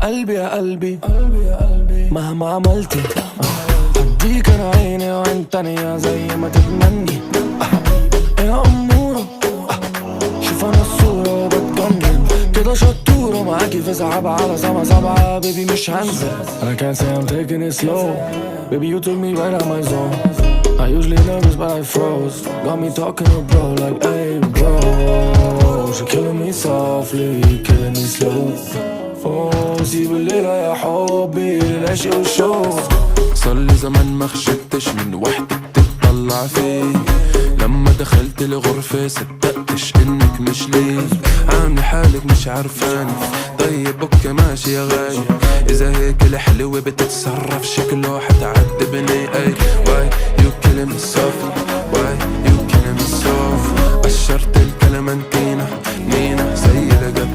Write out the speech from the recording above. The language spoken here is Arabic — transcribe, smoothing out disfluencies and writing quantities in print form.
قلبي يا قلبي مهما عملتي هديك انا عيني وعين تانية زي ما تتمني. يا أمورة شوف انا الصورة وبتجنن كده شطورة معاكي في سحابة على سما سبعة. بيبي مش هنزل I can't say I'm taking it slow. Baby you took me right out my zone. I usually nervous but I froze. Got me talking to bro like hey bro. She killing me softly killing me slow. Oh سيب الليلة يا حبي للعشق والشوق. صارلي زمان ما خشبتش من وحدة بتطلع فيه. لما دخلت الغرفة صدقتش انك مش ليه. عاملة حالك مش عارفاني طيب اوكي ماشي يا غاية. اذا هيك الحلوة بتتصرف شكله حتعذبني. اي واي يو killing me softly واي يو killing me soft. قشرت الكلمنتينا نينا زي القطع